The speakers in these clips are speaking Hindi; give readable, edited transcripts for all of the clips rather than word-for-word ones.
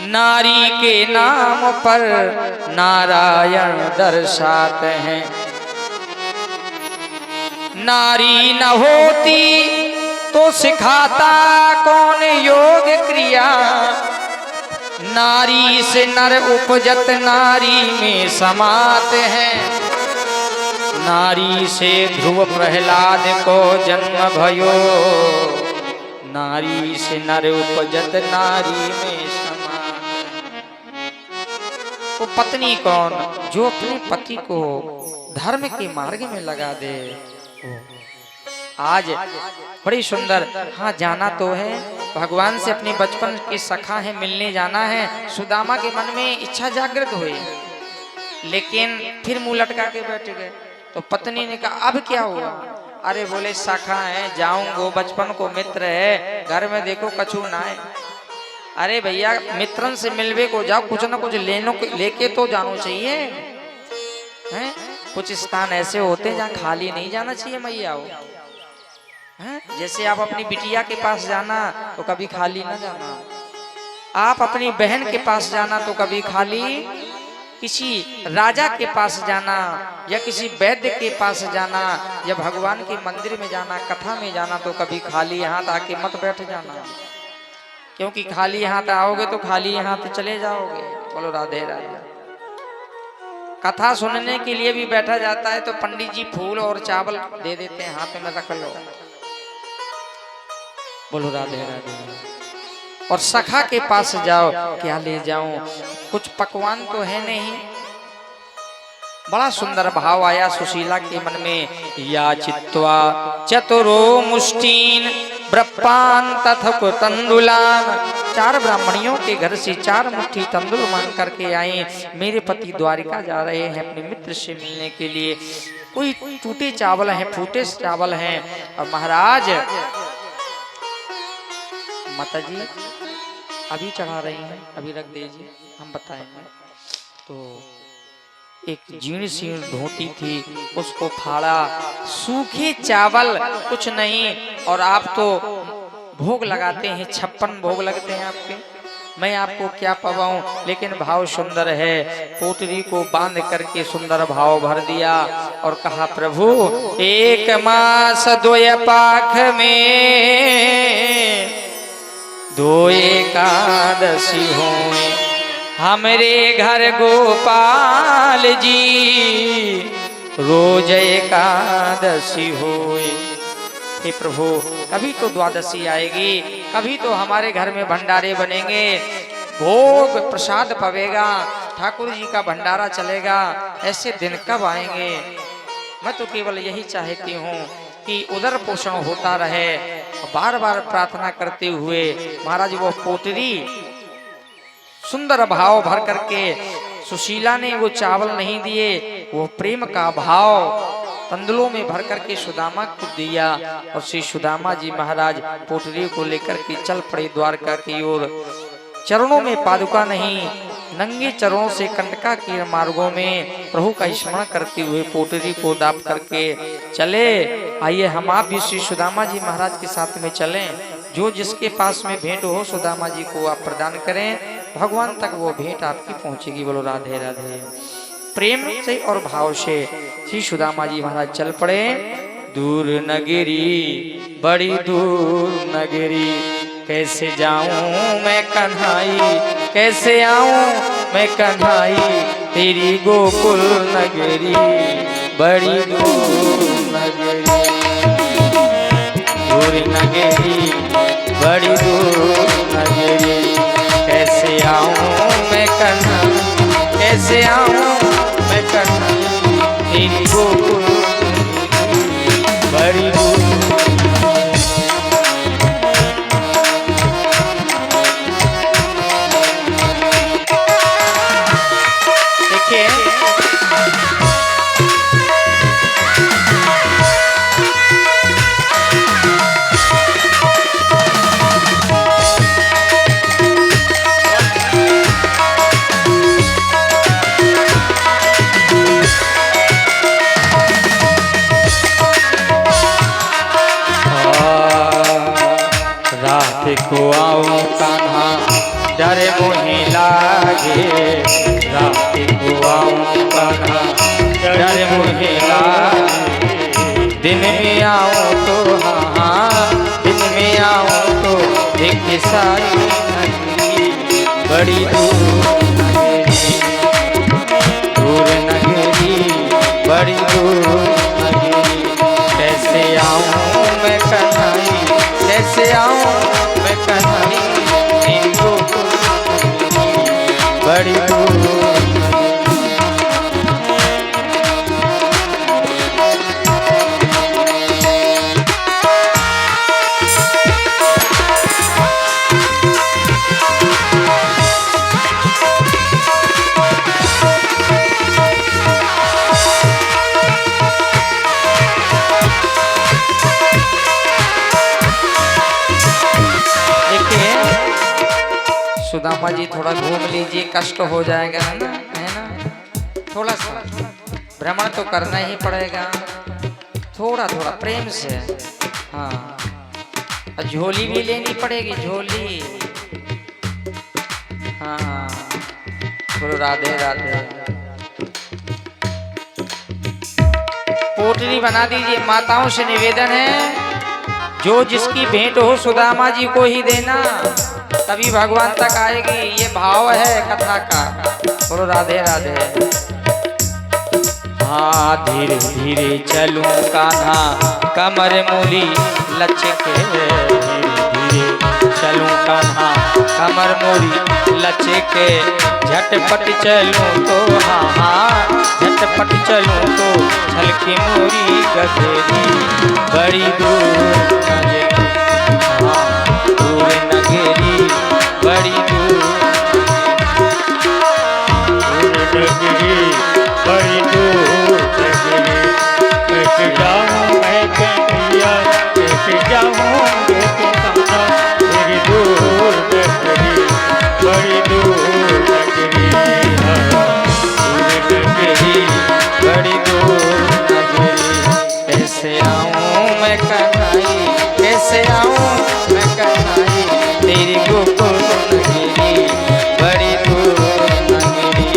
नारी के नाम पर नारायण दर्शाते हैं। नारी न होती तो सिखाता कौन योग क्रिया। नारी से नर उपजत नारी में समाते हैं। नारी से ध्रुव प्रहलाद को जन्म भयो। नारी से नर उपजत नारी में समाते हैं। वो पत्नी कौन? जो अपने पति को धर्म के मार्ग में लगा दे। आज बड़ी सुंदर, हाँ जाना तो है भगवान से, अपने बचपन की सखा है, मिलने जाना है। सुदामा के मन में इच्छा जागृत हुई, लेकिन फिर मुंह लटका के बैठ गए। तो पत्नी ने कहा अब क्या हुआ? अरे बोले सखा है, जाऊंगो, बचपन को मित्र है, घर में देखो कछु ना है। अरे भैया मित्रन से मिलवे को जाओ, कुछ ना कुछ लेके तो जानो चाहिए हैं? कुछ स्थान ऐसे होते हैं जहाँ खाली नहीं जाना चाहिए मैया हो। जैसे आप अपनी बिटिया के पास जाना तो कभी खाली ना जाना। आप अपनी बहन के पास जाना तो कभी खाली, किसी राजा के पास जाना या किसी वैद्य के पास जाना या भगवान के मंदिर में जाना, कथा में जाना तो कभी खाली हाथ आके मत बैठ जाना। क्योंकि खाली हाथ आओगे तो खाली हाथ चले जाओगे। बोलो राधे राधे। कथा सुनने के लिए भी बैठा जाता है तो पंडित जी फूल और चावल दे देते हैं, हाथ में रख लो। बोलो राधे राधे। और सखा के पास जाओ, क्या ले जाऊं, कुछ पकवान तो है नहीं। बड़ा सुंदर भाव आया सुशीला के मन में। या चित्वा चतुरो मुष्टीन ब्रपान तथक तंडुलान। 4 ब्राह्मणियों के घर से 4 मुट्ठी तंदुल मांग करके आए। मेरे पति द्वारिका जा रहे हैं अपने मित्र से मिलने के लिए। कोई टूटे चावल हैं, फूटे चावल हैं। और महाराज माता जी अभी चढ़ा रही हैं, अभी रख दीजिए, हम बताएंगे। तो एक जीर्ण शीर्ण धोती थी, उसको फाड़ा, सूखे चावल कुछ नहीं। और आप तो भोग लगाते हैं, 56 भोग लगते हैं आपके, मैं आपको क्या पवाऊं। लेकिन भाव सुंदर है। पोटरी को बांध करके सुंदर भाव भर दिया और कहा प्रभु 1 मास 2 पाख में 2 एकादशी होए। हमरे घर गोपाल जी रोज एकादशी होए। हे प्रभु कभी तो द्वादशी आएगी, कभी तो हमारे घर में भंडारे बनेंगे, भोग प्रसाद पवेगा, ठाकुर जी का भंडारा चलेगा। ऐसे दिन कब आएंगे? मैं तो केवल यही चाहती हूँ कि उदर पोषण होता रहे। बार बार प्रार्थना करते हुए महाराज वो पोटरी सुंदर भाव भर करके, सुशीला ने वो चावल नहीं दिए, वो प्रेम का भाव तंदुलों में भर करके सुदामा को दिया। और श्री सुदामा जी महाराज पोटरी को लेकर के चल पड़े द्वारका की ओर। चरणों में पादुका नहीं, नंगे चरणों से कंटका के मार्गों में प्रभु का स्मरण करते हुए पोटरी को दाप करके चले। आइए हम आप भी श्री सुदामा जी महाराज के साथ में चलें। जो जिसके पास में भेंट हो सुदामा जी को आप प्रदान करें, भगवान तक वो भेंट आपकी पहुंचेगी। बोलो राधे राधे। प्रेम से और भाव से श्री सुदामा जी महाराज चल पड़े। दूर नगरी बड़ी दूर नगरी, कैसे जाऊं मैं कन्हाई, कैसे आऊं मैं कन्हाई। तेरी गोकुल नगरी बड़ी दूर नगरी। दूर नगरी बड़ी दूर नगरी, कैसे आऊं मैं कन्हाई, कैसे आऊं मैं कन्हाई। तेरी गोकुल बड़ी दूर। देखिए को आओ कान्हा डर मोहे लागे रात को आऊं कान्हा डर मोहे लागे दिन में आऊं तो हाँ दिन में आऊं तो एक सारी नगरी बड़ी दूर नगरी बड़ी दूर नगरी कैसे आऊं मैं कन्हई कैसे आऊं मैं कन्हई बड़ी दूर सुदामा जी थोड़ा घूम लीजिए कष्ट हो जाएगा है ना थोड़ा सा भ्रमण तो करना ही पड़ेगा थोड़ा थोड़ा प्रेम से हाँ झोली भी लेनी पड़ेगी झोली हाँ बोलो राधे राधे पोटली बना दीजिए माताओं से निवेदन है जो जिसकी भेंट हो सुदामा जी को ही देना तभी भगवान तक आएगी ये भाव है कथा का बोलो राधे राधे हाँ धीरे धीरे चलूं कान्हा कमर मूली लचके धीरे धीरे चलूं कान्हा कमर मूली लचके झटपट चलूं तो हाँ हाँ झटपट चलूं तो छलकी मोरी गठरी बड़ी दूर दूर नगरी बड़ी दूर नगरी बड़ी दूर नगरी कैसे जाऊं मैं कन्हैया कैसे जाऊं मेरी दूर नगरी बड़ी दूर नगरी दूर नगरी बड़ी दूर नगरी कैसे आऊं मैं कन्हई कैसे आऊं मैं कन्हई तेरी गोकुल नगरी बड़ी दूर नगरी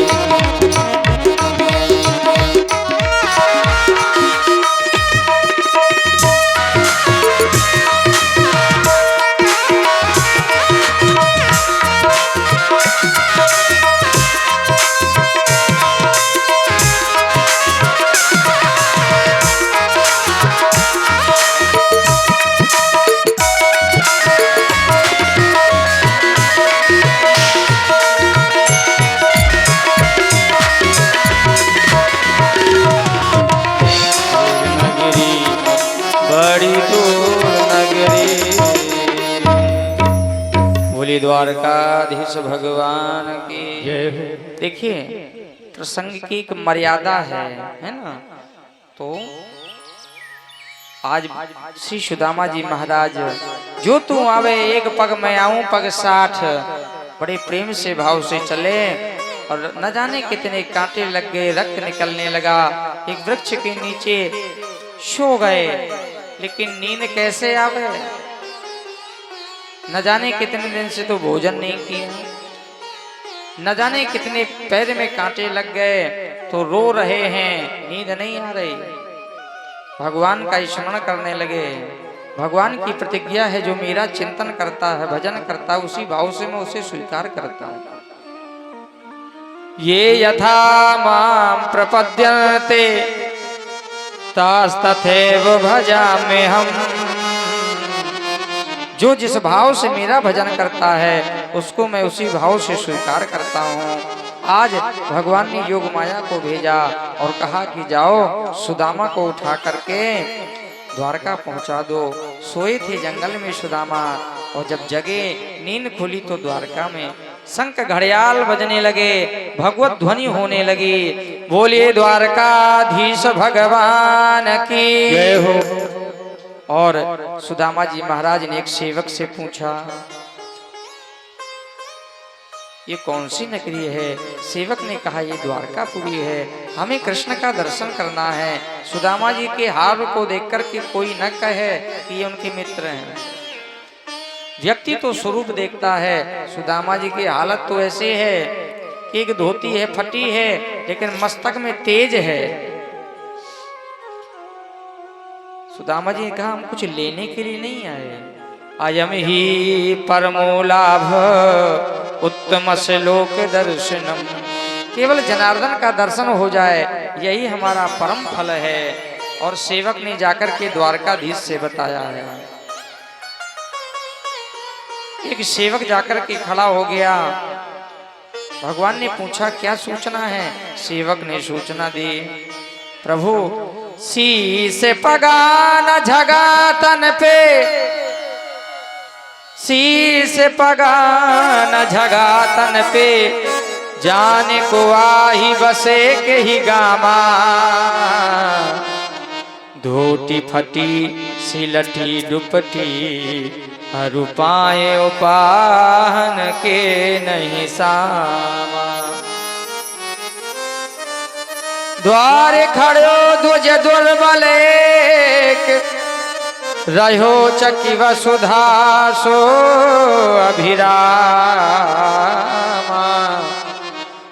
द्वारकाधीश भगवान की जय हो। देखिए प्रसंग की एक मर्यादा है ना। तो आज श्री सुदामा जी महाराज जो तू आवे एक पग मैं आऊं पग 60 बड़े प्रेम से भाव से चले और न जाने कितने कांटे लग गए रक्त निकलने लगा। एक वृक्ष के नीचे सो गए लेकिन नींद कैसे आवे, न जाने कितने दिन से तो भोजन नहीं किया, न जाने कितने पैर में कांटे लग गए तो रो रहे हैं, नींद नहीं आ रही। भगवान का स्मरण करने लगे। भगवान की प्रतिज्ञा है जो मेरा चिंतन करता है भजन करता है उसी भाव से मैं उसे स्वीकार करता हूँ। ये यथा मां प्रपद्यन्ते तथैव भजामि हम। जो जिस भाव से मेरा भजन करता है उसको मैं उसी भाव से स्वीकार करता हूँ। आज भगवान ने योग माया को भेजा और कहा कि जाओ सुदामा को उठा करके द्वारका पहुंचा दो। सोए थे जंगल में सुदामा और जब जगे नींद खुली तो द्वारका में शंख घड़ियाल बजने लगे, भगवत ध्वनि होने लगी। बोलिए द्वारकाधीश भगवान की जय हो। और सुदामा जी महाराज ने एक सेवक से पूछा ये कौन सी नगरी है। सेवक ने कहा ये द्वारकापुरी है, हमें कृष्ण का दर्शन करना है। सुदामा जी के हार को देखकर के कोई न कहे कि ये उनके मित्र हैं। व्यक्ति तो स्वरूप देखता है। सुदामा जी की हालत तो ऐसे है कि एक धोती है फटी है, लेकिन मस्तक में तेज है। सुदामा जी ने कहा हम कुछ लेने के लिए नहीं आए, अयम ही परमो लाभ उत्तम श्लोक दर्शनम, केवल जनार्दन का दर्शन हो जाए यही हमारा परम फल है। और सेवक ने जाकर के द्वारकाधीश से बताया है। एक सेवक जाकर के खड़ा हो गया। भगवान ने पूछा क्या सूचना है? सेवक ने सूचना दी, प्रभु शीश पगान झगा तन पे, शीश पगान झगा तन पे, जाने को आही बसे के ही गामा, धोती फटी सिलटी दुपटी, रूपाए उपाहन के नहीं सामा, द्वारे खड़ो ध्वज दुर्बल एक, रहो चकी वसुधा सो अभिरामा,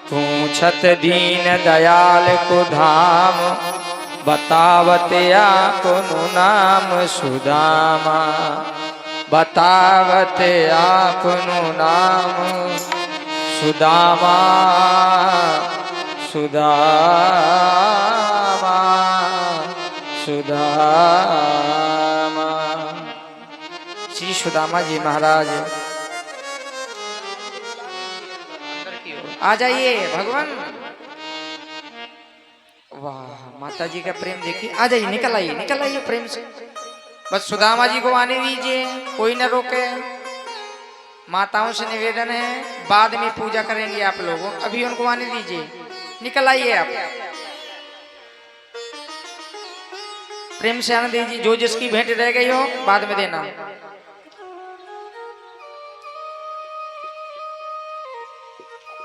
पूछत दीन दयाल को धाम, बतावत आपनु नाम सुदामा, बतावत आपनु नाम सुदामा, सुदामा, सुदामा। श्री सुदामा जी महाराज आ जाइए भगवान। वाह माता जी का प्रेम देखिए, आ जाइए, निकल आइए प्रेम से। बस सुदामा जी को आने दीजिए, कोई न रोके। माताओं से निवेदन है, बाद में पूजा करेंगे आप लोगों, अभी उनको आने दीजिए, निकल आइए आप, प्रेम से आने दीजिए। जो जिसकी भेंट रह गई हो बाद में देना।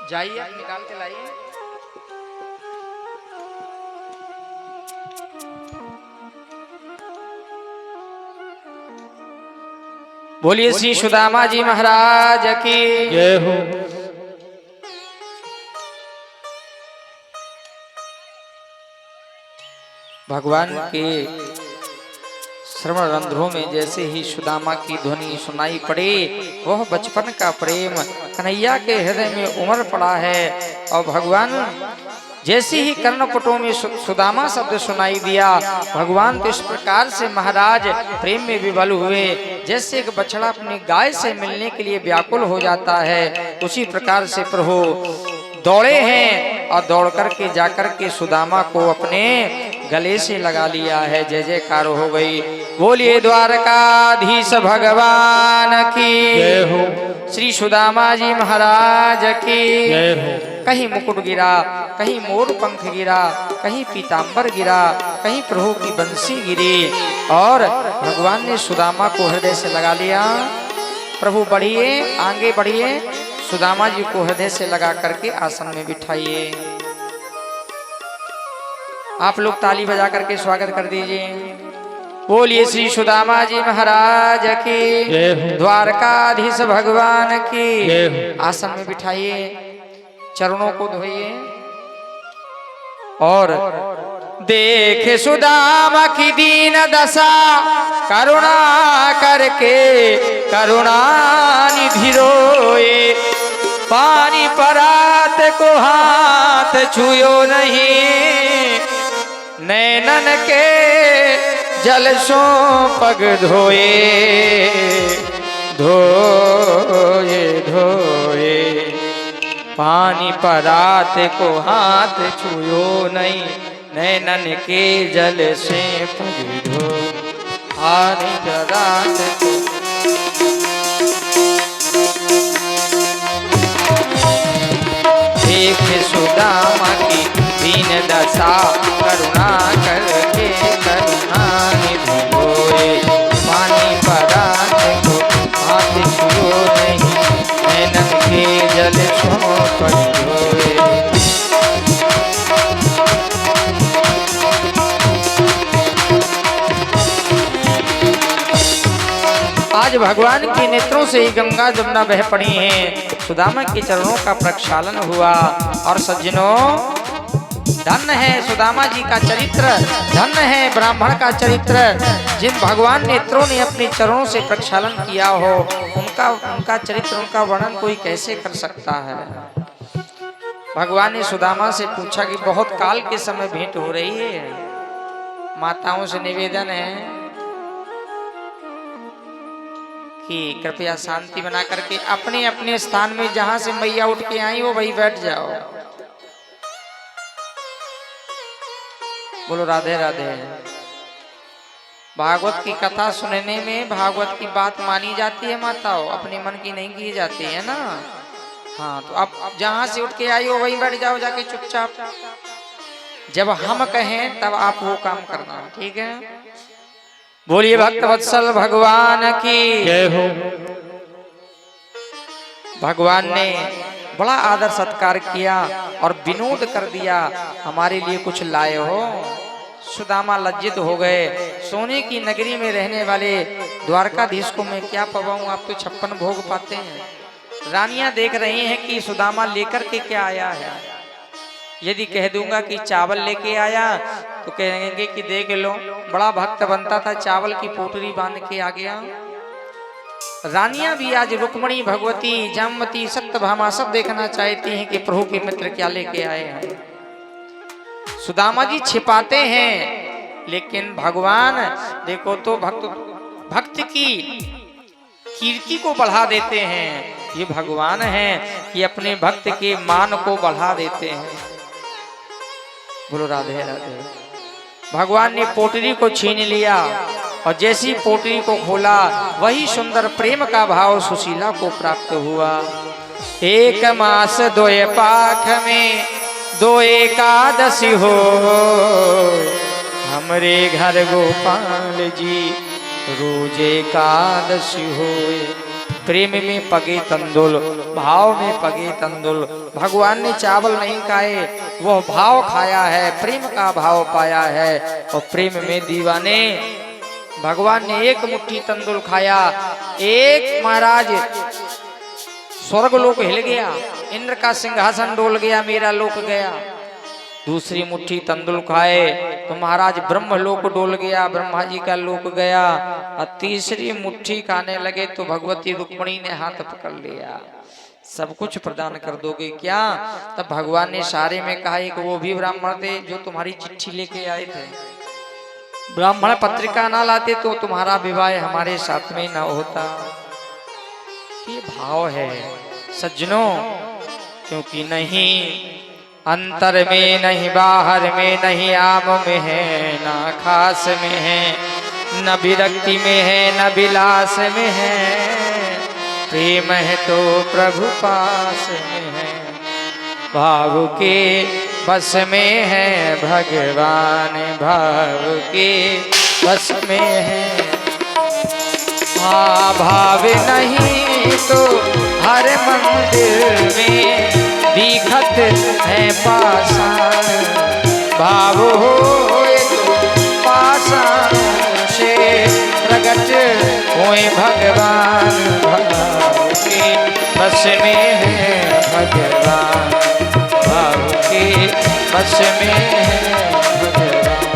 जाइए आप निकाल के लाइए। बोलिए श्री सुदामा जी महाराज की जय हो। भगवान के श्रवण रंध्रों में जैसे ही सुदामा की ध्वनि सुनाई पड़े, वह बचपन का प्रेम कन्हैया के हृदय में उमड़ पड़ा है। और भगवान जैसे ही कर्णपुटों में सुदामा शब्द सुनाई दिया, भगवान तो इस प्रकार से महाराज प्रेम में विवल हुए, जैसे एक बछड़ा अपनी गाय से मिलने के लिए व्याकुल हो जाता है, उसी प्रकार से प्रभु दौड़े हैं और दौड़ करके जाकर के सुदामा को अपने गले से लगा लिया है। जय जयकार हो गई। बोलिए द्वारकाधीश भगवान की जय हो। श्री सुदामा जी महाराज की जय हो। कहीं मुकुट गिरा, कहीं मोर पंख गिरा, कहीं पीतांबर गिरा, कहीं प्रभु की बंसी गिरी, और भगवान ने सुदामा को हृदय से लगा लिया। प्रभु बढ़िए, आगे बढ़िए, सुदामा जी को हृदय से लगा करके आसन में बिठाइए। आप लोग ताली बजा करके स्वागत कर दीजिए। बोलिए श्री सुदामा जी महाराज की, द्वारकाधीश भगवान की। आसन में बिठाइए, चरणों को धोइए और देखे सुदामा की दीन दशा, करुणा करके करुणा निधि रोए, पानी परात को हाथ छुयो नहीं, नैनन के जल सो पग धोए, धोए धोए, पानी परात को हाथ छुयो नहीं, नैनन के जल से पग धो, पानी परात को। देख सुदामा की दीन दशा, करुणा करके करुणा निधि होए, पानी परात को हाथ छुओ नहीं, नैनन के जल सो पग धोए। आज भगवान के नेत्रों से ही गंगा जमुना बह पड़ी हैं। सुदामा के चरणों का प्रक्षालन हुआ। और सज्जनों, धन्य है सुदामा जी का चरित्र, धन्य है ब्राह्मण का चरित्र। जिन भगवान नेत्रों ने अपने चरणों से प्रक्षालन किया हो, उनका चरित्र, उनका वर्णन कोई कैसे कर सकता है। भगवान ने सुदामा से पूछा कि बहुत काल के समय भेंट हो रही है, माताओं से निवेदन है कि कृपया शांति बना करके अपने अपने स्थान में जहां से मैया उठ के आई वो वही बैठ जाओ। बोलो राधे राधे। भागवत की कथा सुनने में भागवत की बात मानी जाती है माताओं, अपने मन की नहीं की जाती है ना। हाँ, तो अब जहां से उठ के आई हो वहीं बैठ जाओ जाके चुपचाप। जब हम कहें तब आप वो काम करना, ठीक है। बोलिए भक्त वत्सल भगवान की जय हो। भगवान ने बड़ा आदर सत्कार किया और विनोद कर दिया, हमारे लिए कुछ लाए हो। सुदामा लज्जित हो गए। सोने की नगरी में रहने वाले द्वारकाधीश को मैं क्या पवाऊं, आप तो 56 भोग पाते हैं। रानियां देख रही हैं कि सुदामा लेकर के क्या आया है। यदि कह दूंगा कि चावल लेके आया तो कहेंगे कि देख लो, बड़ा भक्त बनता था, चावल की पोटली बांध के आ गया। रानियां भी आज रुक्मणी, भगवती, जामवती, सत्यभामा सब देखना चाहती हैं कि प्रभु के मित्र क्या लेके आए हैं। सुदामा जी छिपाते हैं, लेकिन भगवान देखो तो भक्त की कीर्ति को बढ़ा देते हैं। ये भगवान हैं कि अपने भक्त के मान को बढ़ा देते हैं। बोलो राधे राधे। भगवान ने पोटली को छीन लिया और जैसी पोटली को खोला वही सुंदर प्रेम का भाव सुशीला को प्राप्त हुआ। एक मास दोए पाख में दो एकादशी हो, हमरे घर गोपाल जी रोज एकादशी होए। प्रेम में पगे तंदुल, भाव में पगे तंदुल। भगवान ने चावल नहीं खाए, वह भाव खाया है, प्रेम का भाव पाया है। और प्रेम में दीवाने भगवान ने एक मुट्ठी तंदुल खाया, एक महाराज स्वर्ग लोक हिल गया, इंद्र का सिंहासन डोल गया, मेरा लोक गया। दूसरी मुट्ठी तंदुल खाए तो महाराज ब्रह्म लोक डोल गया, ब्रह्मा जी का लोक गया। और तीसरी मुट्ठी खाने लगे तो भगवती रुक्मणी ने हाथ पकड़ लिया, सब कुछ प्रदान कर दोगे क्या। तब भगवान ने सारे में कहा एक वो भी ब्राह्मण थे जो तुम्हारी चिट्ठी लेके आए थे, ब्राह्मण पत्रिका ना लाते तो तुम्हारा विवाह हमारे साथ में ना होता। ये भाव है सज्जनों, क्योंकि नहीं अंतर में नहीं बाहर में, नहीं आम में है ना खास में है, न विरक्ति में है न विलास में है। प्रेम है तो प्रभु पास में है, भाव के बस में है भगवान, भाव के बस में है। हाँ, भाव नहीं तो हर मंदिर में दिखत है पाषाण, भाव हो तो पाषाण से प्रकट होए भगवान। भाव के बस में है भगवान, भाव के बस में है भगवान।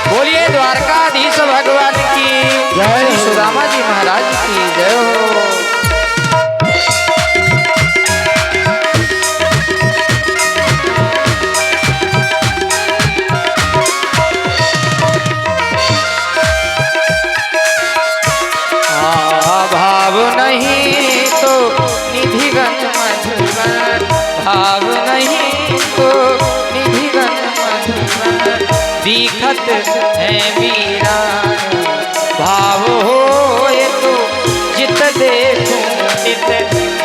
बोलिए द्वारकाधीश भगवान की जय, सुदामा जी महाराज की जय हो। भाव नहीं तो निधिगण मधुबन, भाव नहीं तो निधिगण मधुबन, दिखत है वीरान। भाव हो तो जित देखूं चित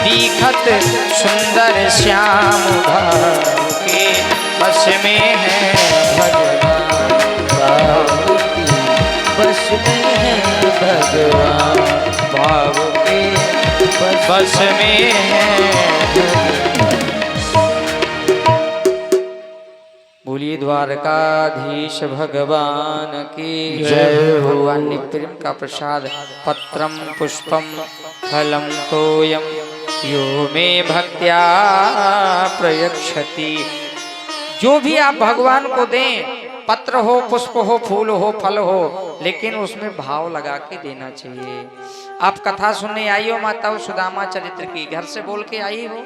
दिखत सुंदर श्याम, भाव के बस में है भगवान, भाव के बस में है भगवान, भाव के बस में है। बोलिए द्वारकाधीश भगवान की जय। भगवान ने प्रेम का प्रसाद पत्रम पुष्पम फलम तोयम यो में भक्त्या प्रयक्षति। जो भी आप भगवान को दें, पत्र हो, पुष्प हो, फूल हो, फल हो, लेकिन उसमें भाव लगा के देना चाहिए। आप कथा सुनने आई हो माताओं सुदामा चरित्र की, घर से बोल के आई हो,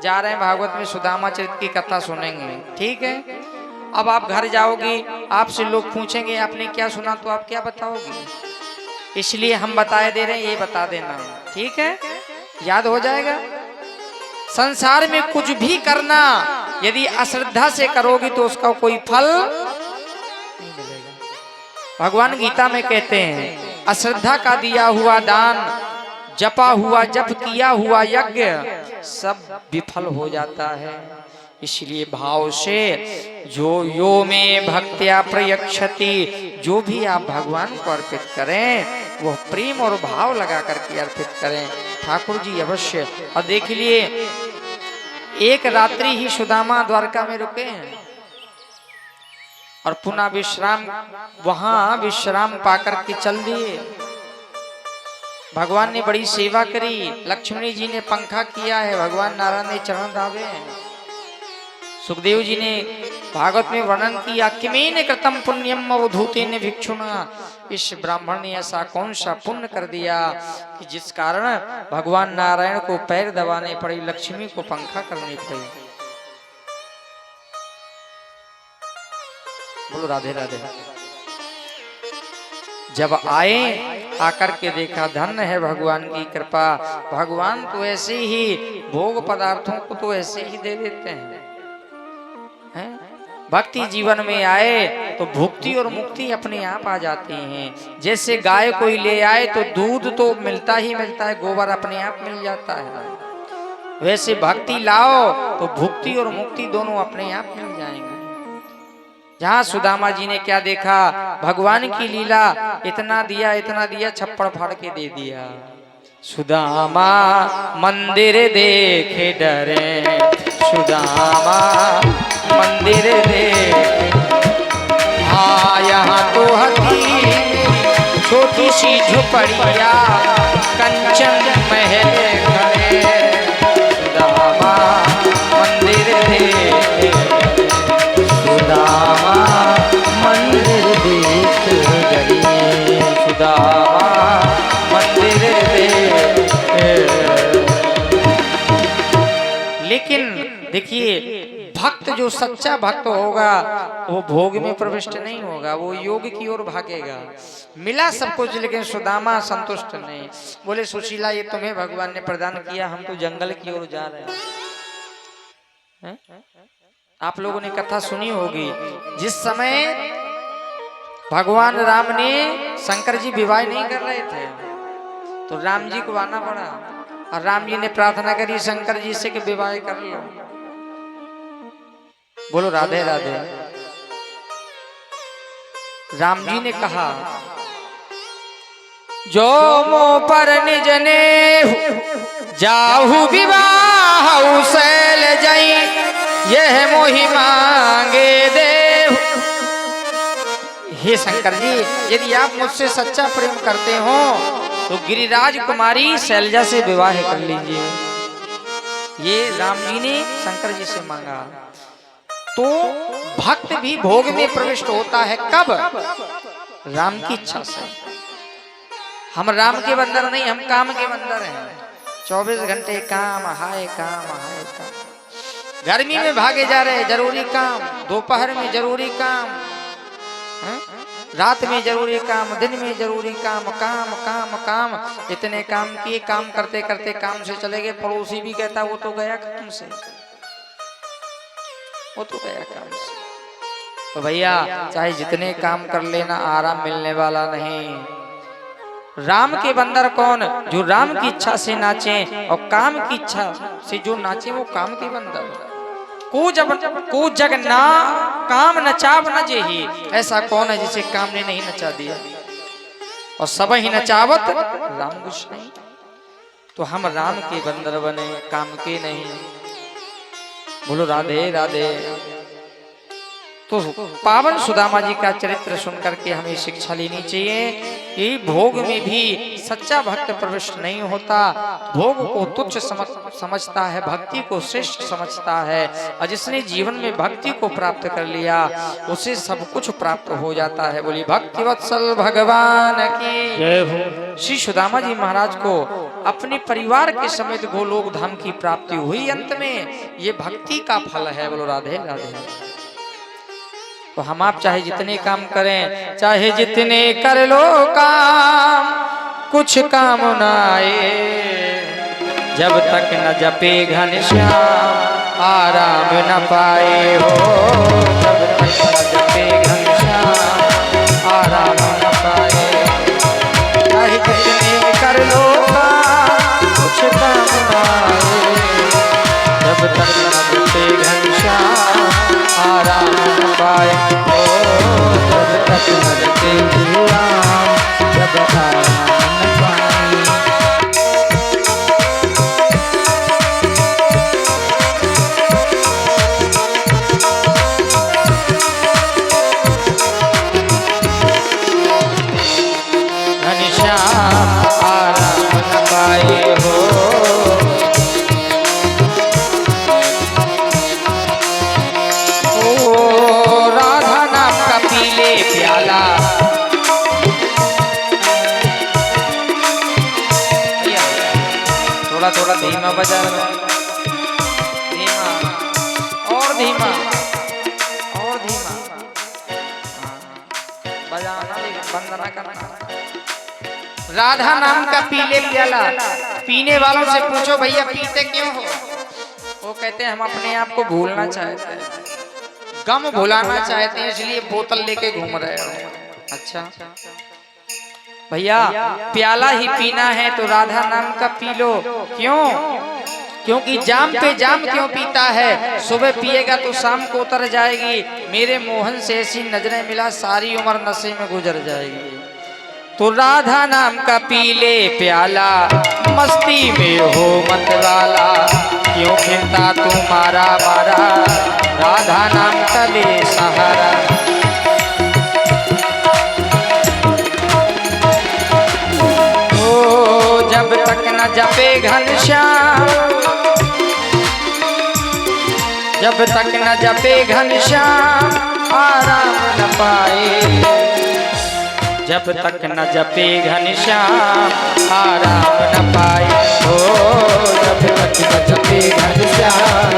जा रहे हैं भागवत में सुदामा चरित्र की कथा सुनेंगे, ठीक है। अब आप घर जाओगी, आपसे लोग पूछेंगे आपने क्या सुना, तो आप क्या बताओगी? इसलिए हम बताए दे रहे हैं, ये बता देना, ठीक है, याद हो जाएगा। संसार में कुछ भी करना यदि अश्रद्धा से करोगी तो उसका कोई फल नहीं मिलेगा। भगवान गीता में कहते हैं अश्रद्धा का दिया हुआ दान, जपा हुआ जप, किया हुआ यज्ञ सब विफल हो जाता है। इसलिए भाव से जो यो में भक्त्या प्रयक्षति, जो भी आप भगवान को अर्पित करें वो प्रेम और भाव लगा करके अर्पित करें। ठाकुर जी अवश्य। और देख लिए एक रात्रि ही सुदामा द्वारका में रुके हैं और पुनः विश्राम, वहां विश्राम पाकर के चल दिए। भगवान ने बड़ी सेवा करी, लक्ष्मणी जी ने पंखा किया है, भगवान नारायण ने चरण दावे हैं। सुखदेव जी ने भागवत में वर्णन किया किमेन कृतम पुण्यम अवधूतेन भिक्षुणा, इस ब्राह्मण ने ऐसा कौन सा पुण्य कर दिया कि जिस कारण भगवान नारायण को पैर दबाने पड़े, लक्ष्मी को पंखा करनी पड़ी। बोलो राधे राधे। जब आए आकर के देखा धन्य है भगवान की कृपा, भगवान तो ऐसे ही भोग पदार्थों को तो ऐसे ही दे देते हैं। भक्ति जीवन में आए तो भुक्ति और मुक्ति अपने आप आ जाती हैं। जैसे गाय कोई ले आए तो दूध तो मिलता ही मिलता है, गोबर अपने आप मिल जाता है, वैसे भक्ति लाओ तो भुक्ति और मुक्ति दोनों अपने आप मिल जाएंगे। जहाँ सुदामा जी ने क्या देखा, भगवान की लीला, इतना दिया छप्पड़ फाड़ के दे दिया। सुदामा मंदिर देखे डरे, सुदामा मंदिर देखे, हाँ यहाँ तो हथी छोटी सी झुपड़िया कंचन महल खड़े, सुदामा मंदिर देखे, सुदामा मंदिर देख गए, सुदामा मंदिर देखे। लेकिन देखिए भक्त जो सच्चा भक्त होगा वो भोग में प्रविष्ट नहीं होगा, वो योग की ओर भागेगा। मिला सब कुछ लेकिन सुदामा संतुष्ट नहीं, बोले सुशीला ये तुम्हें भगवान ने प्रदान किया, हम तो जंगल की ओर जा रहे हैं। आप लोगों ने कथा सुनी होगी, जिस समय भगवान राम ने शंकर जी विवाह नहीं कर रहे थे तो राम जी को आना पड़ा और राम जी ने प्रार्थना करी शंकर जी से कि विवाह कर लो। बोलो राधे राधे। राम जी ने कहा जो मो पर निज ने जाहु विवाह शैल जई, यह मोहि मांगे देव। हे शंकर जी यदि आप मुझसे सच्चा प्रेम करते हो तो गिरिराज कुमारी शैलजा से विवाह कर लीजिए। ये राम जी ने शंकर जी से मांगा। तो भक्त भी भोग में प्रविष्ट होता है कब? राम की इच्छा से। हम राम के बंदर नहीं, हम काम के बंदर हैं। 24 घंटे काम, हाय काम, हाय काम। गर्मी में भागे जा रहे, जरूरी काम, दोपहर में जरूरी काम, रात में जरूरी काम, दिन में जरूरी काम, काम काम काम। इतने काम किए, काम करते करते काम से चले गए। पड़ोसी भी कहता वो तो गया काम से, वो तो गया काम से। तो भैया चाहे जितने काम कर लेना, आराम मिलने वाला नहीं। राम के बंदर कौन? जो राम की इच्छा से नाचे और काम की इच्छा से जो नाचे वो काम के बंदर। को जग ना काम नचाव न जेही, ऐसा कौन है जिसे काम ने नहीं नचा दिया? और सब ही नचावत राम गोसाई। तो हम राम के बंदर बने, काम के नहीं। बोलो राधे राधे। तो पावन सुदामा जी का चरित्र सुनकर के हमें शिक्षा लेनी चाहिए कि भोग में भी सच्चा भक्त प्रविष्ट नहीं होता, भोग को तुच्छ समझता है, भक्ति को श्रेष्ठ समझता है, और जिसने जीवन में भक्ति को प्राप्त कर लिया उसे सब कुछ प्राप्त हो जाता है। बोली भक्ति वत्सल भगवान की जय हो। श्री सुदामा जी महाराज को अपने परिवार के समेत गोलोक धाम की प्राप्ति हुई। अंत में ये भक्ति का फल है। बोलो राधे राधे। तो हम आप चाहे जितने काम करें, चाहे जितने कर लो काम, कुछ काम न आए, जब तक न जपे घनश्याम आराम न पाए हो। जब तक न जपे घनश्याम आराम न पाए, चाहे जितने कर लो काम, कुछ काम न आए, जब तक न जपे घनश्याम आराम न पाए हो। जब तक न जपे घनश्याम जब आराम न पाए। घनश्याम आराम न पाए हो। प्याला थोड़ा थोड़ा धीमा बजा, धीमा और धीमा और धीमा बजाना, बंद ना करना। राधा नाम का पीले प्याला, पीने वालों से पूछो भैया पीते क्यों हो? वो कहते हैं हम अपने आप को भूलना चाहते हैं, गम भुलाना चाहते हैं, इसलिए बोतल लेके घूम रहे हो। अच्छा भैया प्याला ही पीना है तो राधा नाम का पी लो। क्यों? क्योंकि जाम पे जाम क्यों पीता है? सुबह पिएगा तो शाम को उतर जाएगी। मेरे मोहन से ऐसी नजरें मिला, सारी उम्र नशे में गुजर जाएगी। तो राधा नाम का पी ले प्याला, मस्ती में हो मतवाला, क्यों फिरता तू मारा मारा, राधा नाम का ले सहारा। ओ जब तक न जपे घनश्याम, जब तक न जपे घनश्याम आराम न पाए। जब तक न जपे घनश्याम आराम न पाए हो। जब तक न जपे घनश्याम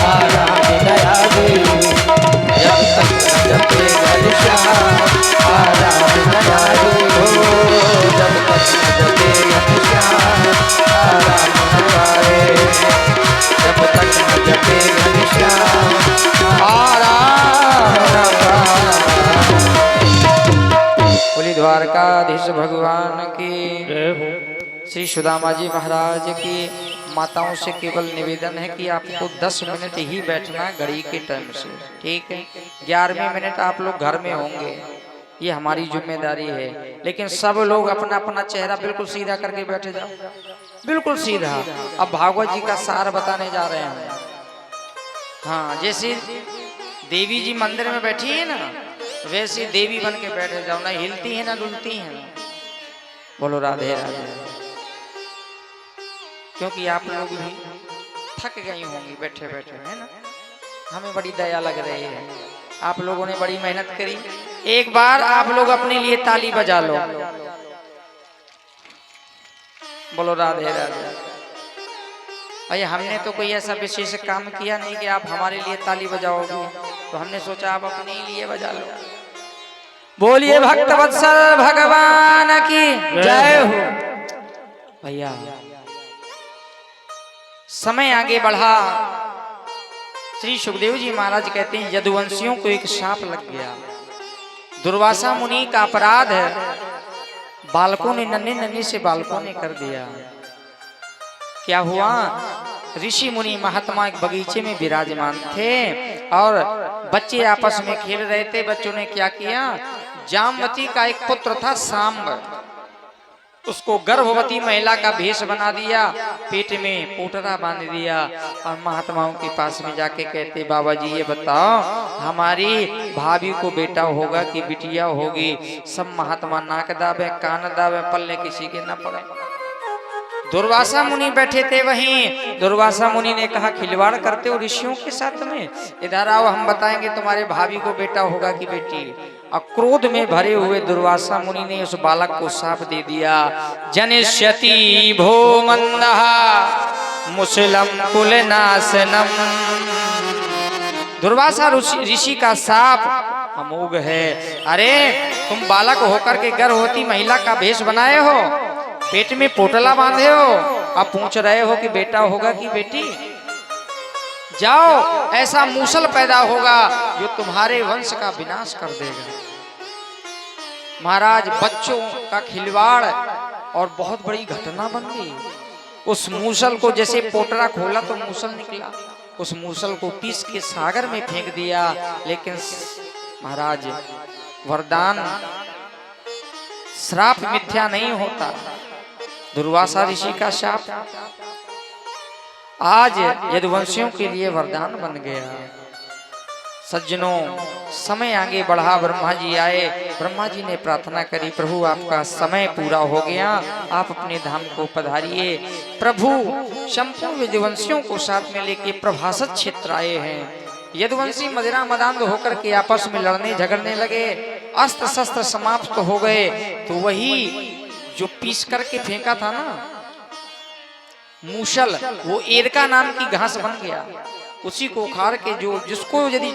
आराम दया दे। जब तक न जपे घनश्याम आराम दया दे हो। जब तक न जपे घनश्याम आराम न पाए। जब तक न जपे घनश्याम आराम न पाए। बोली द्वारकाधीश भगवान की। श्री सुदामा जी महाराज की माताओं से केवल निवेदन है कि आपको 10 मिनट ही बैठना घड़ी के टाइम से, ठीक है? 11वें मिनट आप लोग घर में होंगे, ये हमारी जिम्मेदारी है। लेकिन सब लोग अपना अपना चेहरा बिल्कुल सीधा करके बैठे जाओ, बिल्कुल सीधा। अब भागवत जी का सार बताने जा रहे हैं। हाँ, जैसे देवी जी मंदिर में बैठी है ना, वैसे देवी बन के बैठे जाओ, ना हिलती है ना डुलती है। बोलो राधे राधे। क्योंकि आप लोग भी थक गई होंगी बैठे बैठे, है ना? हमें बड़ी दया लग रही है, आप लोगों ने बड़ी मेहनत करी। एक बार आप लोग अपने लिए ताली बजा लो। बोलो राधे राधे। भैया हमने तो कोई ऐसा विशेष काम किया नहीं कि आप हमारे लिए ताली बजाओगे, तो हमने सोचा आप अपने लिए बजा लो। बोलिए भक्त वत्सल भगवान की जय हो। भैया समय आगे बढ़ा। श्री सुखदेव जी महाराज कहते हैं यदुवंशियों को एक शाप लग गया। दुर्वासा मुनि का अपराध है, बालकों ने नन्हे नन्हे से बालकों ने कर दिया। क्या हुआ? ऋषि मुनि महात्मा एक बगीचे में विराजमान थे और बच्चे आपस में खेल रहे थे। बच्चों ने क्या किया? जामवती का एक पुत्र था सांब, उसको गर्भवती महिला का भेष बना दिया, पेट में पोटरा बांध दिया और महात्माओं के पास में जाके कहते, बाबा जी ये बताओ हमारी भाभी को बेटा होगा कि बिटिया होगी? सब महात्मा नाक दाबे, कान दाबे, पल्ले किसी के न पड़े। दुर्वासा मुनि बैठे थे वहीं। दुर्वासा मुनि ने कहा, खिलवाड़ करते हो ऋषियों के साथ में, इधर आओ हम बताएंगे तुम्हारे भाभी को बेटा होगा कि बेटी। और क्रोध में भरे हुए दुर्वासा मुनि ने उस बालक को शाप दे दिया, जनिष्यति भो मंदः मुसलम कुलनाशनम। दुर्वासा ऋषि का शाप अमोघ है। अरे तुम बालक होकर के गर्भवती महिला का भेष बनाए हो, पेट में पोटला बांधे हो, अब पूछ रहे हो कि बेटा होगा कि बेटी? जाओ, ऐसा मूसल पैदा होगा जो तुम्हारे वंश का विनाश कर देगा। महाराज बच्चों का खिलवाड़ और बहुत बड़ी घटना बन गई। उस मूसल को जैसे पोटरा खोला तो मूसल निकला, उस मूसल को पीस के सागर में फेंक दिया। लेकिन महाराज वरदान श्राप मिथ्या नहीं होता। दुर्वासा ऋषि का शाप आज यदुवंशियों के लिए वरदान बन गया। सज्जनों, समय आगे बढ़ा, ब्रह्मा जी आए। ब्रह्मा जी ने प्रार्थना करी, प्रभु आपका समय पूरा हो गया, आप अपने धाम को पधारिए। प्रभु संपूर्ण यदुवंशियों को साथ में लेके प्रभासत क्षेत्र आए हैं। यदुवंशी मदिरा मदांध होकर के आपस में लड़ने झगड़ने लगे, अस्त्र शस्त्र समाप्त हो गए। तो वही जो पीस करके फेंका था ना मूसल, वो एरका नाम की घास बन गया। उसी को उखाड़ के जिसको यदि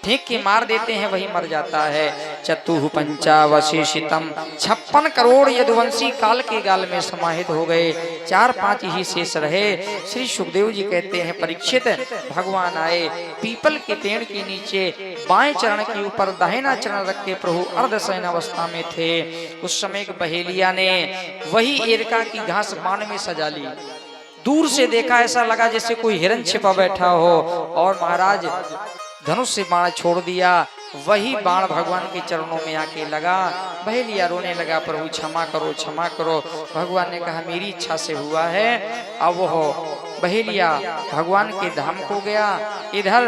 फेंक के मार देते हैं वही मर जाता है। चतुः पंचावशेषितम, 56 करोड़ यदुवंशी काल के गाल में समाहित हो गए, 4-5 ही शेष रहे। श्री सुखदेव जी कहते हैं, परीक्षित भगवान आए, पीपल के पेड़ के नीचे बाएं चरण के ऊपर दाहिना चरण रख के प्रभु अर्धशयन अवस्था में थे। उस समय एक बहेलिया ने वही एरका की घास बाण में सजा ली। दूर से देखा ऐसा लगा जैसे कोई हिरन छिपा बैठा हो, और महाराज धनुष से बाण छोड़ दिया। वही बाण भगवान के चरणों में आके लगा। बहेलिया रोने लगा, प्रभु क्षमा करो, क्षमा करो। भगवान ने कहा, मेरी इच्छा से हुआ है। अब वो बहेलिया भगवान के धाम को गया। इधर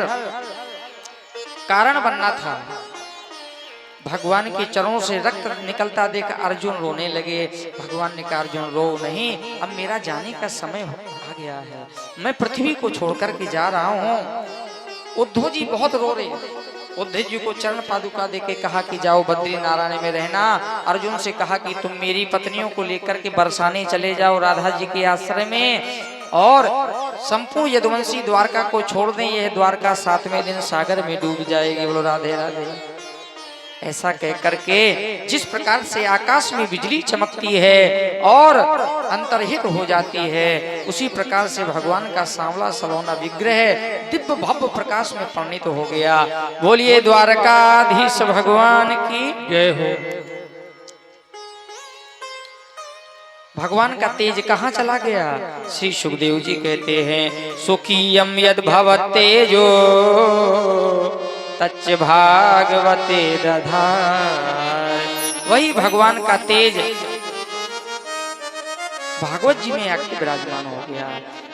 कारण बनना था, भगवान के चरणों से रक्त निकलता देख अर्जुन रोने लगे। भगवान ने कहा, अर्जुन रो नहीं, अब मेरा जाने का समय आ गया है, मैं पृथ्वी को छोड़कर के जा रहा हूँ। उद्धव जी बहुत रो रहे। उद्धव जी को चरण पादुका देके कहा कि जाओ बद्री नारायण में रहना। अर्जुन से कहा कि तुम मेरी पत्नियों को लेकर के बरसाने चले जाओ राधा जी के आश्रय में, और संपूर्ण यदुवंशी द्वारका को छोड़ दें, यह द्वारका 7वें दिन सागर में डूब जाएगी। बोलो राधे राधे। ऐसा कह करके जिस प्रकार से आकाश में बिजली चमकती है और अंतर्हित हो जाती है, उसी प्रकार से भगवान का सांवला सलोना विग्रह दिव्य भव्य प्रकाश में परिणित हो गया। बोलिए द्वारकाधीश भगवान की जय हो। भगवान का तेज कहाँ चला गया? श्री सुखदेव जी कहते हैं, सुखीयम यद भवत तेजो तच्च भागवते दधार। वही भगवान का तेज भागवत जी में आके विराजमान हो गया।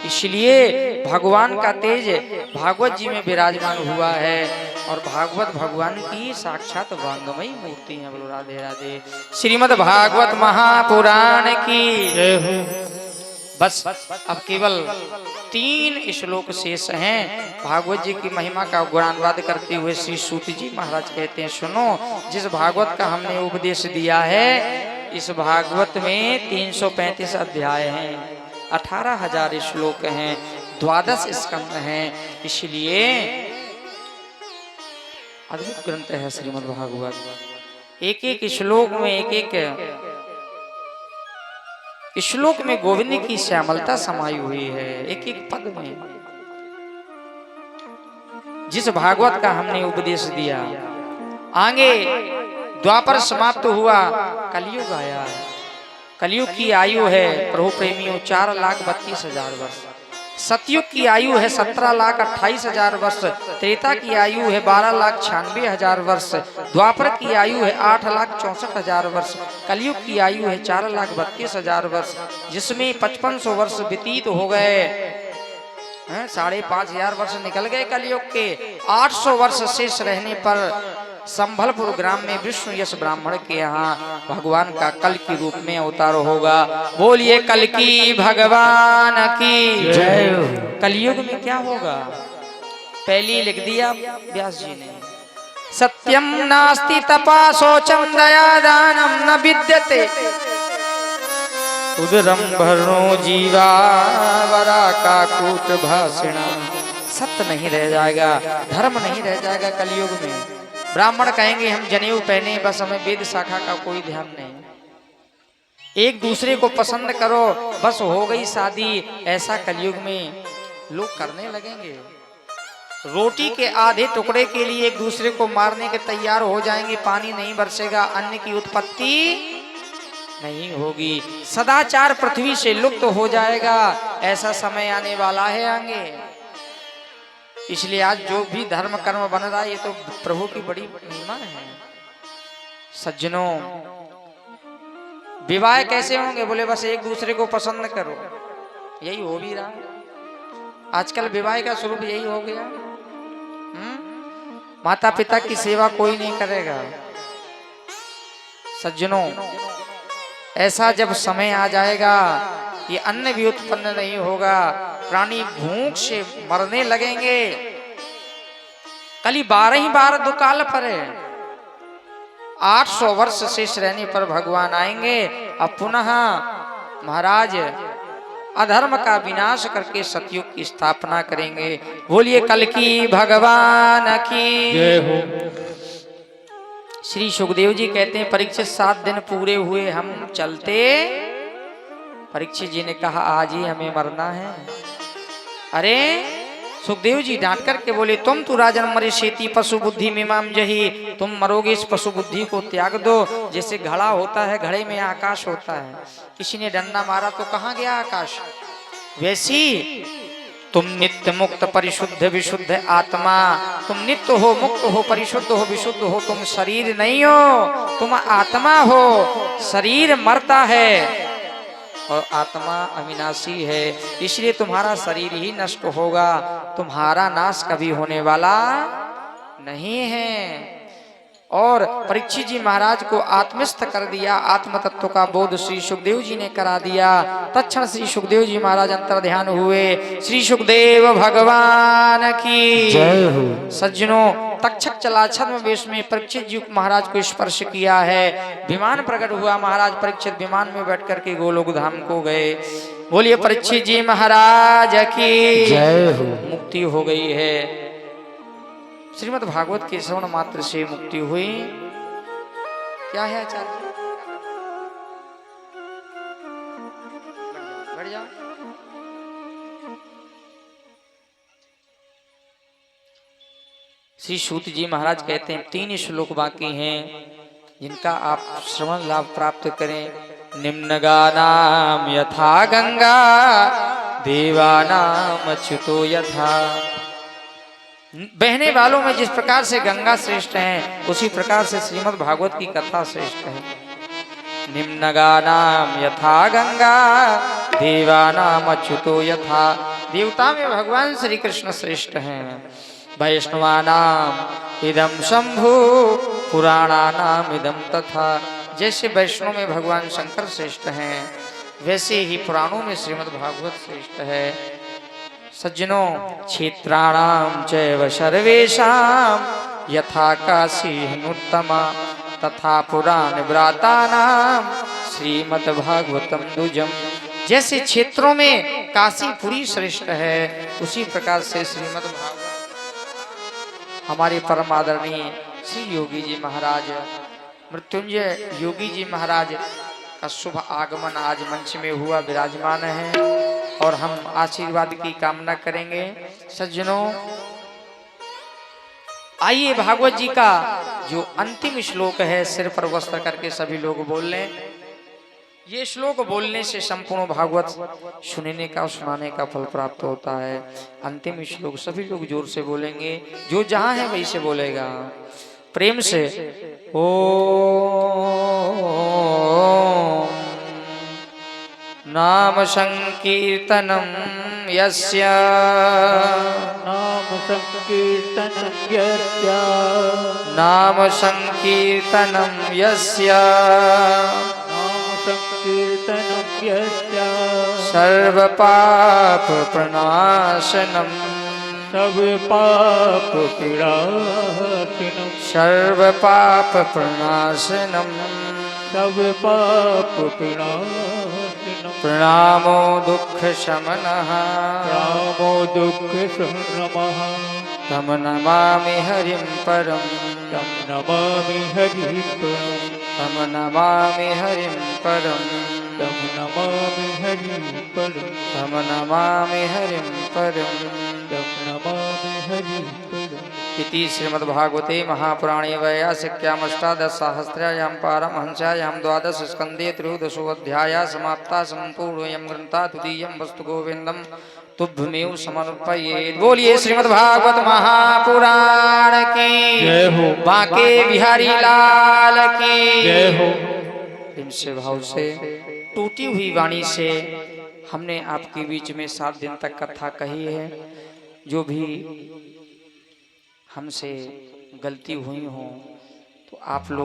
इसलिए भगवान का तेज भागवत जी में विराजमान हुआ है, और भागवत भगवान की साक्षात वांगमयी मूर्ति है। बोलो राधे राधे। श्रीमद् भागवत महापुराण की जय हो। बस अब केवल 3 श्लोक शेष हैं। भागवत जी की महिमा का गुणानुवाद करते हुए श्री सूत जी महाराज कहते हैं, सुनो, जिस भागवत का हमने उपदेश दिया है, इस भागवत में 335 अध्याय हैं, 18,000 श्लोक हैं, 12 स्कंद हैं। इसलिए अद्भुत ग्रंथ है श्रीमद् भागवत। एक श्लोक में एक श्लोक में गोविंद की श्यामलता समाई हुई है, एक पद में। जिस भागवत का हमने उपदेश दिया, आगे द्वापर समाप्त हुआ, कलयुग आया। कलयुग की आयु है प्रभु प्रेमियों 4,32,000 वर्ष। सतयुग की आयु है 17,28,000 वर्ष, त्रेता की आयु है 12,96,000 वर्ष, द्वापर की आयु है 8,64,000 वर्ष, कलयुग की आयु है 4,32,000 वर्ष, जिसमें 5500 वर्ष व्यतीत हो गए। 5,500 वर्ष निकल गए कलयुग के। 800 वर्ष शेष रहने पर संभलपुर ग्राम में विष्णु यश ब्राह्मण के यहाँ भगवान का कल की रूप में अवतार होगा। बोलिए कल की भगवान की जय। कलयुग में क्या होगा? पहली लिख दिया व्यास जी ने, सत्यम नास्ति तपा शौचम दया दानम न विद्यते उदरम भरणो जीवा वरा का कूट भाषिणा। सत्य नहीं रह जाएगा, धर्म नहीं रह जाएगा कलयुग में। ब्राह्मण कहेंगे हम जनेऊ पहने, बस हमें वेद शाखा का कोई ध्यान नहीं। एक दूसरे को पसंद करो, बस हो गई शादी, ऐसा कलयुग में लोग करने लगेंगे। रोटी के आधे टुकड़े के लिए एक दूसरे को मारने के तैयार हो जाएंगे। पानी नहीं बरसेगा, अन्न की उत्पत्ति नहीं होगी, सदाचार पृथ्वी से लुप्त हो जाएगा। ऐसा समय आने वाला है आगे। इसलिए आज जो भी धर्म कर्म बन रहा है ये तो प्रभु की बड़ी महिमा है। सज्जनों, विवाह कैसे होंगे? बोले बस एक दूसरे को पसंद करो, यही हो भी रहा। आजकल विवाह का स्वरूप यही हो गया। माता पिता की सेवा कोई नहीं करेगा। सज्जनों, ऐसा जब समय आ जाएगा ये अन्न भी उत्पन्न नहीं होगा, प्राणी भूख से मरने लगेंगे। कली 12 दुकाल पर है। 800 वर्ष शेष रहने पर भगवान आएंगे। अब पुनः महाराज अधर्म का विनाश करके सतयुग की स्थापना करेंगे। बोलिए कल की भगवान की जय हो। श्री सुखदेव जी कहते हैं परीक्षित 7 दिन पूरे हुए हम चलते। परीक्षित जी ने कहा आज ही हमें मरना है। अरे सुखदेव जी डांट करके बोले तुम तो राजन मरे शेती पशु बुद्धि मीमाम जही, तुम मरोगे इस पशु बुद्धि को त्याग दो। जैसे घड़ा होता है, घड़े में आकाश होता है, किसी ने डंडा मारा तो कहाँ गया आकाश, वैसी तुम नित्य मुक्त परिशुद्ध विशुद्ध आत्मा, तुम नित्य हो, मुक्त हो, परिशुद्ध हो, विशुद्ध हो। तुम शरीर नहीं हो, तुम आत्मा हो। शरीर मरता है और आत्मा अविनाशी है, इसलिए तुम्हारा शरीर ही नष्ट होगा, तुम्हारा नाश कभी होने वाला नहीं है। और परीक्षित जी महाराज को आत्मस्थ कर दिया। आत्म तत्व का बोध श्री सुखदेव जी ने करा दिया। तत्क्षण श्री सुखदेव जी महाराज अंतर ध्यान हुए। श्री सुखदेव भगवान की जय हो। सज्जनों, तक्षक चला छद्म वेश में परीक्षित जी महाराज को स्पर्श किया है। विमान प्रकट हुआ। महाराज परीक्षित विमान में बैठ करके गोलोक धाम को गए। बोलिए परीक्षित जी महाराज की जय हो। मुक्ति हो गई है। श्रीमद् भागवत के श्रवण मात्र से मुक्ति हुई। क्या है आचार्य? बैठ जाओ। श्री सूत जी महाराज कहते हैं 3 श्लोक बाकी हैं जिनका आप श्रवण लाभ प्राप्त करें। निम्नगानाम यथा गंगा देवानाम अच्युतो यथा। बहने वालों में जिस प्रकार से गंगा श्रेष्ठ है उसी प्रकार से श्रीमद् भागवत की कथा श्रेष्ठ है। निम्नगानाम यथा गंगा देवानाम अच्युतो यथा। देवता में भगवान श्री कृष्ण श्रेष्ठ हैं। वैष्णवानाम इदम शंभु पुराणानाम इदम तथा। जैसे वैष्णव में भगवान शंकर श्रेष्ठ हैं वैसे ही पुराणों में श्रीमद् भागवत श्रेष्ठ है। सज्जनों, क्षेत्राणाम चैव सर्वेषाम यथा काशी हनुत्तमा तथा पुराण व्रातानाम श्रीमद् भागवतम दुजम। जैसे क्षेत्रों में काशीपुरी श्रेष्ठ है उसी प्रकार से श्रीमद् भागवत हमारे परम आदरणीय श्री योगी जी महाराज, मृत्युंजय योगी जी महाराज का शुभ आगमन आज मंच में हुआ, विराजमान है और हम आशीर्वाद की कामना करेंगे। सज्जनों, आइए भागवत जी का जो अंतिम श्लोक है सिर पर वस्त्र करके सभी लोग बोल लें। ये श्लोक बोलने से संपूर्ण भागवत सुनने का सुनाने का फल प्राप्त होता है। अंतिम श्लोक सभी लोग जोर से बोलेंगे, जो जहां है वही से बोलेगा प्रेम से। ओम नाम संकीर्तनम यस्य नाम संकीर्तनं यस्य नाम संकीर्तनम यस्य नाम संकीर्तनं यस्य सर्व पाप प्रणाशनम सब पाप विनाशनम सर्व पाप प्रणाशनम सब पाप विनाशनम प्रणामो दुख शमनः रामो दुःख नमः तम नमामि हरिं परम तं नमामि हरिं परं तम नमामि हरिं परम तं नमामि हरिं परं तम नमामि हरिं परम। तं नमामि हरिं परम्। इति श्रीमद्भागवते महापुराणे वैयासिक्याम् अष्टादशसहस्रायां पारमहंस्यायां द्वादश स्कन्धे त्रयोदशोऽध्यायः समाप्ता सम्पूर्णोऽयं ग्रन्थः तुदीयं वस्तु गोविन्दं तुभ्यमेव समर्पयेत्। बोलिए श्रीमद्भागवत महापुराण की जय हो। बांके बिहारी लाल की जय हो। प्रेम से भाव से टूटी हुई वाणी से हमने आपके बीच में 7 दिन तक कथा कही है। जो भी हमसे गलती हुई हो तो आप लोग